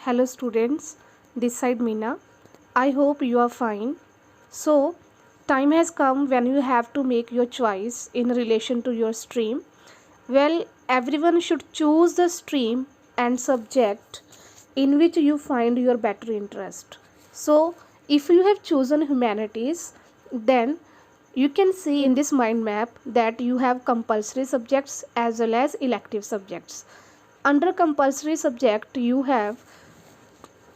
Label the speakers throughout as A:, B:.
A: Hello students, this side Meena. I hope you are fine. So, time has come when you have to make your choice in relation to your stream. Well, everyone should choose the stream and subject in which you find your better interest. So, if you have chosen humanities, then you can see in this mind map that you have compulsory subjects as well as elective subjects. Under compulsory subject, you have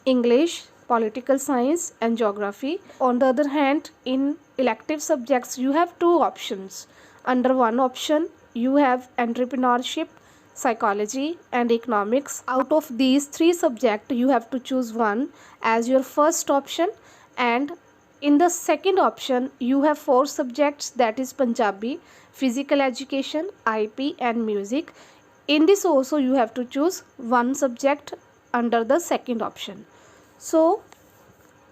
A: English, political science, and geography. On the other hand, in elective subjects, you have two options. Under one option, you have entrepreneurship, psychology, and economics. Out of these three subjects, you have to choose one as your first option, and in the second option, you have four subjects, that is Punjabi, physical education, IP, and music. In this also, you have to choose one subject under the second option. So,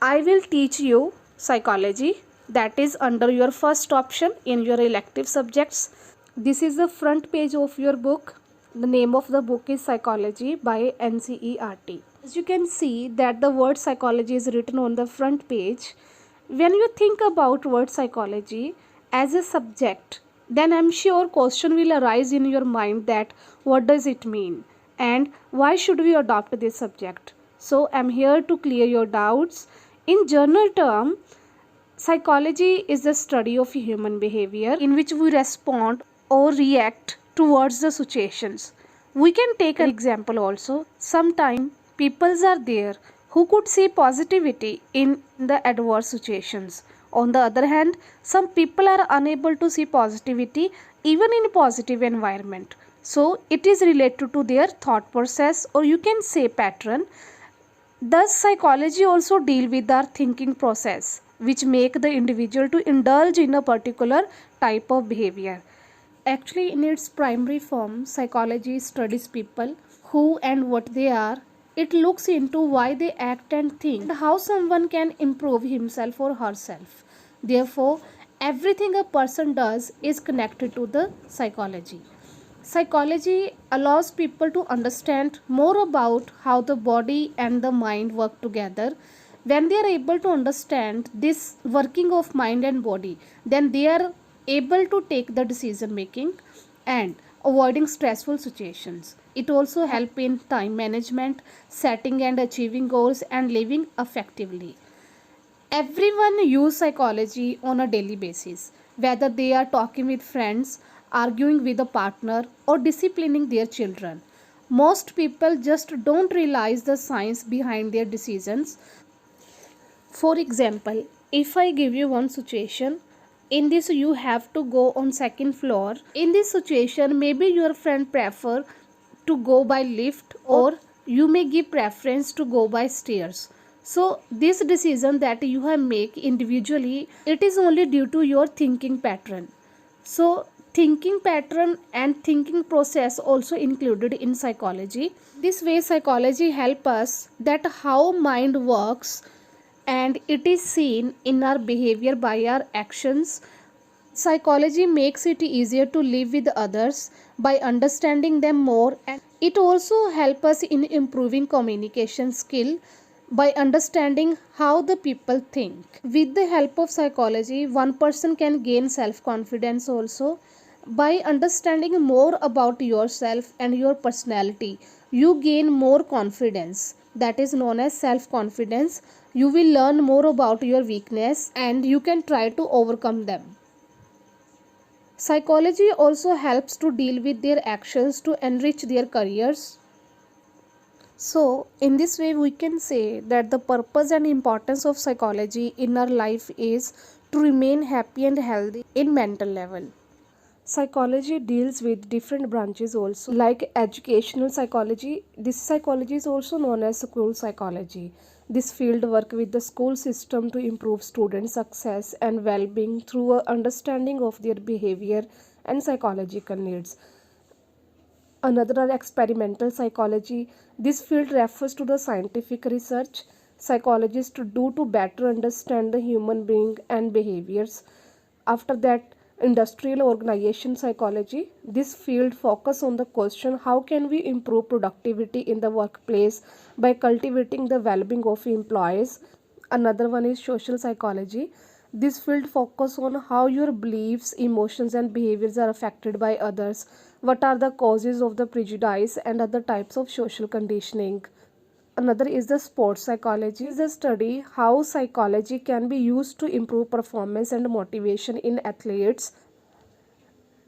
A: I will teach you psychology, that is under your first option in your elective subjects. This is the front page of your book. The name of the book is Psychology by NCERT. As you can see that the word psychology is written on the front page. When you think about word psychology as a subject, then I'm sure question will arise in your mind that what does it mean and why should we adopt this subject. So I'm here to clear your doubts. In general term, psychology is the study of human behavior in which we respond or react towards the situations. We can take an example also. Sometimes peoples are there who could see positivity in the adverse situations. On the other hand, some people are unable to see positivity even in positive environment. So it is related to their thought process, or you can say pattern. Thus, psychology also deal with our thinking process, which make the individual to indulge in a particular type of behavior. Actually, in its primary form, psychology studies people, who and what they are. It looks into why they act and think, and how someone can improve himself or herself. Therefore, everything a person does is connected to the psychology. Psychology allows people to understand more about how the body and the mind work together. When they are able to understand this working of mind and body, then they are able to take the decision making and avoiding stressful situations. It also helps in time management, setting and achieving goals, and living effectively. Everyone use psychology on a daily basis, whether they are talking with friends, arguing with a partner, or disciplining their children. Most people just don't realize the science behind their decisions. For example, if I give you one situation, in this you have to go on second floor. In this situation, maybe your friend prefer to go by lift, or you may give preference to go by stairs. So this decision that you have make individually, it is only due to your thinking pattern. So thinking pattern and thinking process also included in psychology. This way psychology help us that how mind works, and it is seen in our behavior by our actions. Psychology makes it easier to live with others by understanding them more, and it also helps us in improving communication skill by understanding how the people think. With the help of psychology, one person can gain self-confidence also. By understanding more about yourself and your personality, you gain more confidence. That is known as self-confidence. You will learn more about your weakness and you can try to overcome them. Psychology also helps to deal with their actions to enrich their careers. So, in this way, we can say that the purpose and importance of psychology in our life is to remain happy and healthy in mental level. Psychology deals with different branches also, like educational psychology. This psychology is also known as school psychology. This field work with the school system to improve student success and well-being through a understanding of their behavior and psychological needs. Another are experimental psychology. This field refers to the scientific research psychologists do to better understand the human being and behaviors. After that, industrial organization psychology. This field focus on the question how can we improve productivity in the workplace by cultivating the well-being of employees. Another one is social psychology. This field focus on how your beliefs, emotions and behaviors are affected by others. What are the causes of the prejudice and other types of social conditioning. Another is the sports psychology. Is a study how psychology can be used to improve performance and motivation in athletes.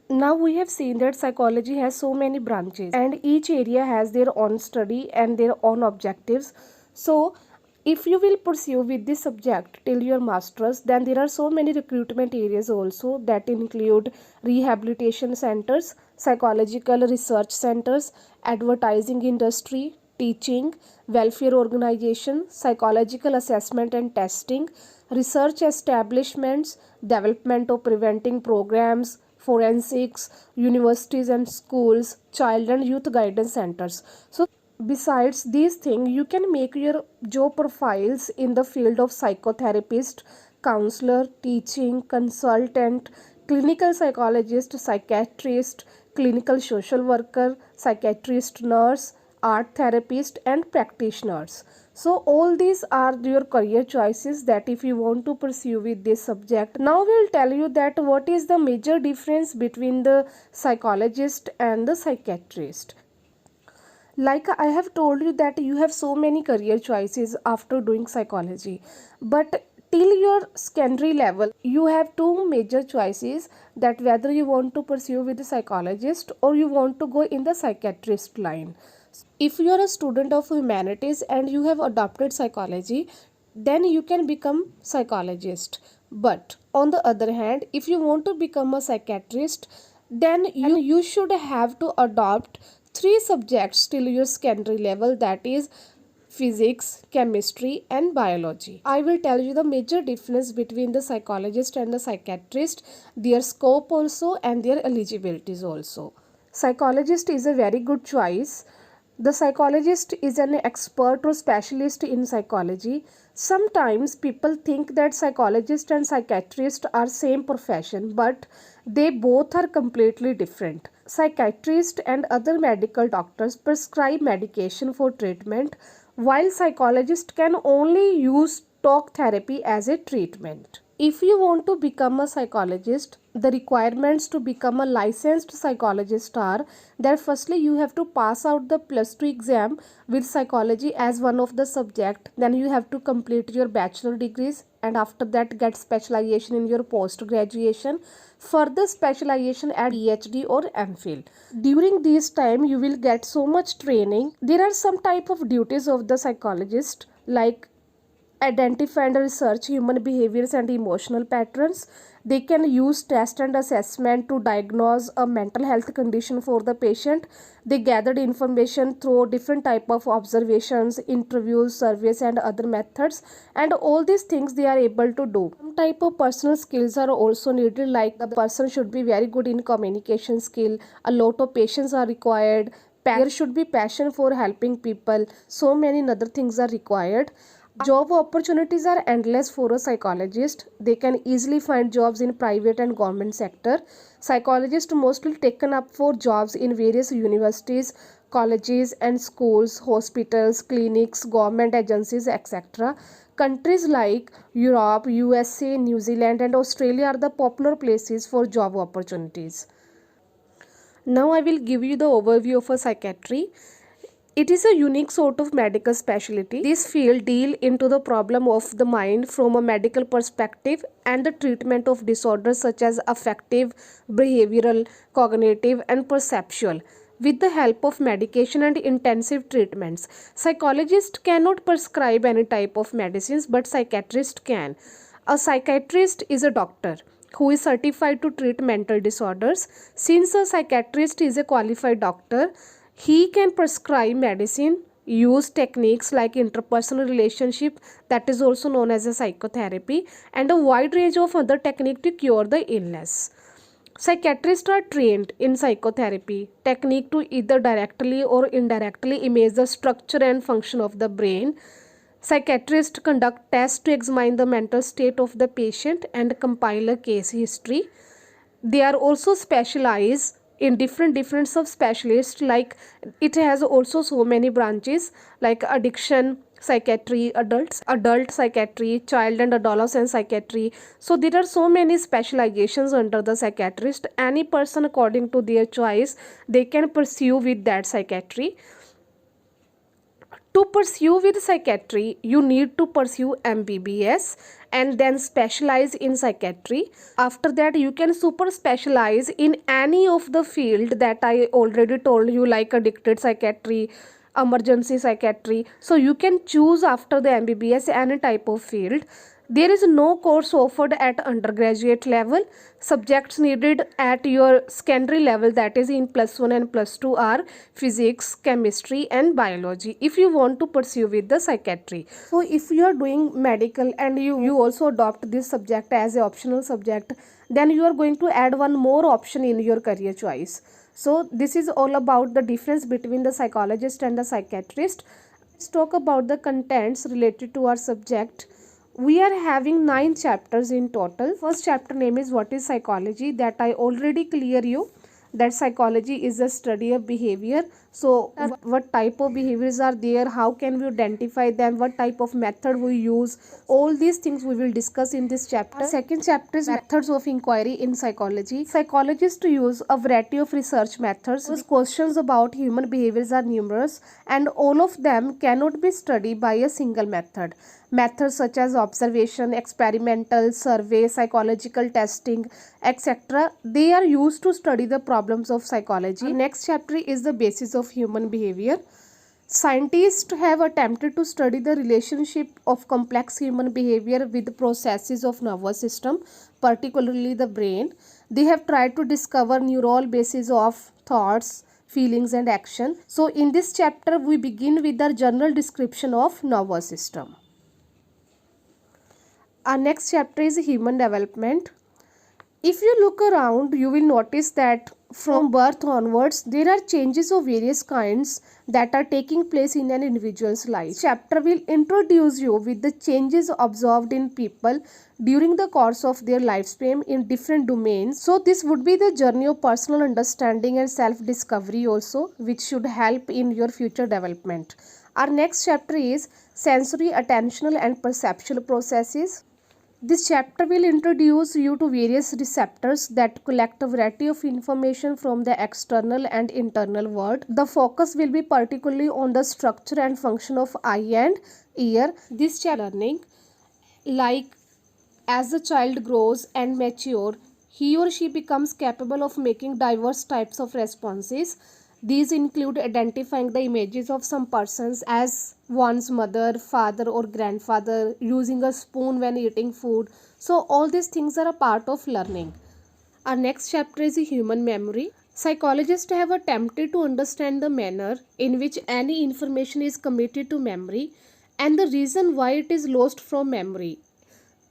A: Now we have seen that psychology has so many branches and each area has their own study and their own objectives. So if you will pursue with this subject till your masters, then there are so many recruitment areas also that include rehabilitation centers, psychological research centers, advertising industry, teaching, welfare organization, psychological assessment and testing, research establishments, development of preventing programs, forensics, universities and schools, child and youth guidance centers. So besides these things, you can make your job profiles in the field of psychotherapist, counselor, teaching, consultant, clinical psychologist, psychiatrist, clinical social worker, psychiatrist nurse, art therapist and practitioners. So all these are your career choices that if you want to pursue with this subject. Now we'll tell you that what is the major difference between the psychologist and the psychiatrist. Like I have told you that you have so many career choices after doing psychology, but till your secondary level you have two major choices, that whether you want to pursue with the psychologist or you want to go in the psychiatrist line. If you are a student of humanities and you have adopted psychology, then you can become psychologist. But on the other hand, if you want to become a psychiatrist, then you should have to adopt three subjects till your secondary level, that is physics, chemistry and biology. I will tell you the major difference between the psychologist and the psychiatrist, their scope also and their eligibilities also. Psychologist is a very good choice. The psychologist is an expert or specialist in psychology. Sometimes people think that psychologist and psychiatrist are same profession, but they both are completely different. Psychiatrist and other medical doctors prescribe medication for treatment, while psychologist can only use talk therapy as a treatment. If you want to become a psychologist, the requirements to become a licensed psychologist are that firstly you have to pass out the +2 exam with psychology as one of the subject, then you have to complete your bachelor degrees and after that get specialization in your post graduation, further specialization at PhD or MPhil. During this time you will get so much training. There are some type of duties of the psychologist like identify and research human behaviors and emotional patterns. They can use test and assessment to diagnose a mental health condition for the patient. They gathered information through different type of observations, interviews, surveys and other methods, and all these things they are able to do. Some type of personal skills are also needed, like the person should be very good in communication skill, a lot of patience are required, there should be passion for helping people, so many other things are required. Job opportunities are endless for a psychologist. They can easily find jobs in private and government sector. Psychologists mostly taken up for jobs in various universities, colleges and schools, hospitals, clinics, government agencies, etc. Countries like Europe, USA, New Zealand and Australia are the popular places for job opportunities. Now I will give you the overview of a psychiatry. It is a unique sort of medical specialty. This field deals into the problem of the mind from a medical perspective and the treatment of disorders such as affective, behavioral, cognitive and perceptual with the help of medication and intensive treatments. Psychologists cannot prescribe any type of medicines, but psychiatrist can. A psychiatrist is a doctor who is certified to treat mental disorders. Since a psychiatrist is a qualified doctor, he can prescribe medicine, use techniques like interpersonal relationship, that is also known as a psychotherapy, and a wide range of other techniques to cure the illness. Psychiatrists are trained in psychotherapy technique to either directly or indirectly image the structure and function of the brain. Psychiatrists conduct tests to examine the mental state of the patient and compile a case history. They are also specialized in different subspecialists, like it has also so many branches, like addiction psychiatry, adult psychiatry, child and adolescent psychiatry. So there are so many specializations under the psychiatrist. Any person according to their choice, they can pursue with that psychiatry. To pursue with psychiatry, you need to pursue MBBS and then specialize in psychiatry. After that, you can super specialize in any of the field that I already told you, like addicted psychiatry, emergency psychiatry. So you can choose after the MBBS any type of field. There is no course offered at undergraduate level. Subjects needed at your secondary level, that is in +1 and +2, are physics, chemistry and biology if you want to pursue with the psychiatry. So if you are doing medical and you also adopt this subject as a optional subject, then you are going to add one more option in your career choice. So this is all about the difference between the psychologist and the psychiatrist. Let's talk about the contents related to our subject. We are having 9 chapters in total. First chapter name is what is psychology, that I already clear you that psychology is the study of behavior. So what type of behaviors are there, how can we identify them, what type of method we use, all these things we will discuss in this chapter. Second chapter is methods of inquiry in psychology. Psychologists use a variety of research methods. Those questions about human behaviors are numerous and all of them cannot be studied by a single method. Methods such as observation, experimental, survey, psychological testing, etc. they are used to study the problems of psychology. Next chapter is the basis of human behavior. Scientists have attempted to study the relationship of complex human behavior with processes of nervous system, particularly the brain. They have tried to discover neural basis of thoughts, feelings and action. So in this chapter we begin with the general description of nervous system. Our next chapter is human development. If you look around, you will notice that from birth onwards, there are changes of various kinds that are taking place in an individual's life. This chapter will introduce you with the changes observed in people during the course of their lifespan in different domains. So this would be the journey of personal understanding and self-discovery also, which should help in your future development. Our next chapter is sensory, attentional and perceptual processes. This chapter will introduce you to various receptors that collect a variety of information from the external and internal world. The focus will be particularly on the structure and function of eye and ear. This chapter learning, like as the child grows and matures, he or she becomes capable of making diverse types of responses. These include identifying the images of some persons as one's mother, father or grandfather, using a spoon when eating food. So all these things are a part of learning. Our next chapter is human memory. Psychologists have attempted to understand the manner in which any information is committed to memory and the reason why it is lost from memory.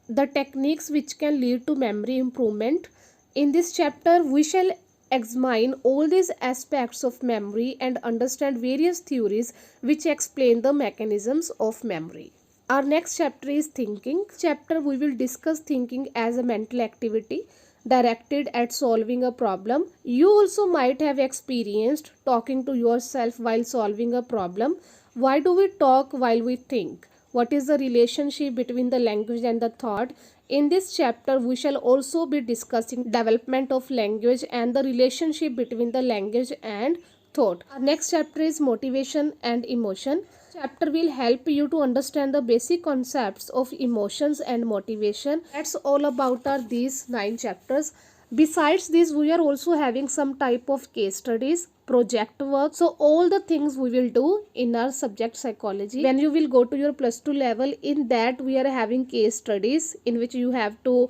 A: The techniques which can lead to memory improvement. In this chapter, we shall examine all these aspects of memory and understand various theories which explain the mechanisms of memory. Our next chapter is thinking. Chapter we will discuss thinking as a mental activity directed at solving a problem. You also might have experienced talking to yourself while solving a problem. Why do we talk while we think? What is the relationship between the language and the thought? In this chapter, we shall also be discussing development of language and the relationship between the language and thought. Our next chapter is motivation and emotion. Chapter will help you to understand the basic concepts of emotions and motivation. That's all about these 9 chapters. Besides this, we are also having some type of case studies, project work. So all the things we will do in our subject psychology. When you will go to your +2 level, in that we are having case studies in which you have to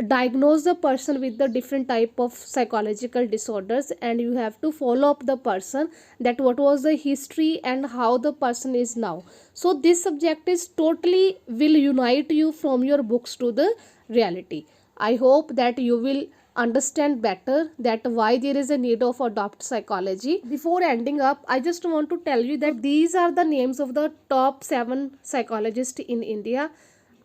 A: diagnose the person with the different type of psychological disorders and you have to follow up the person, that what was the history and how the person is now. So this subject is totally will unite you from your books to the reality. I hope that you will understand better that why there is a need of adopt psychology. Before ending up, I just want to tell you that these are the names of the top 7 psychologists in India.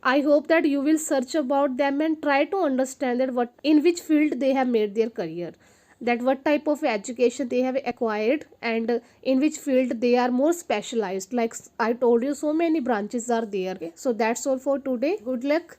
A: I hope that you will search about them and try to understand that what in which field they have made their career, that what type of education they have acquired, and in which field they are more specialized. Like I told you, so many branches are there. Okay? So that's all for today. Good luck.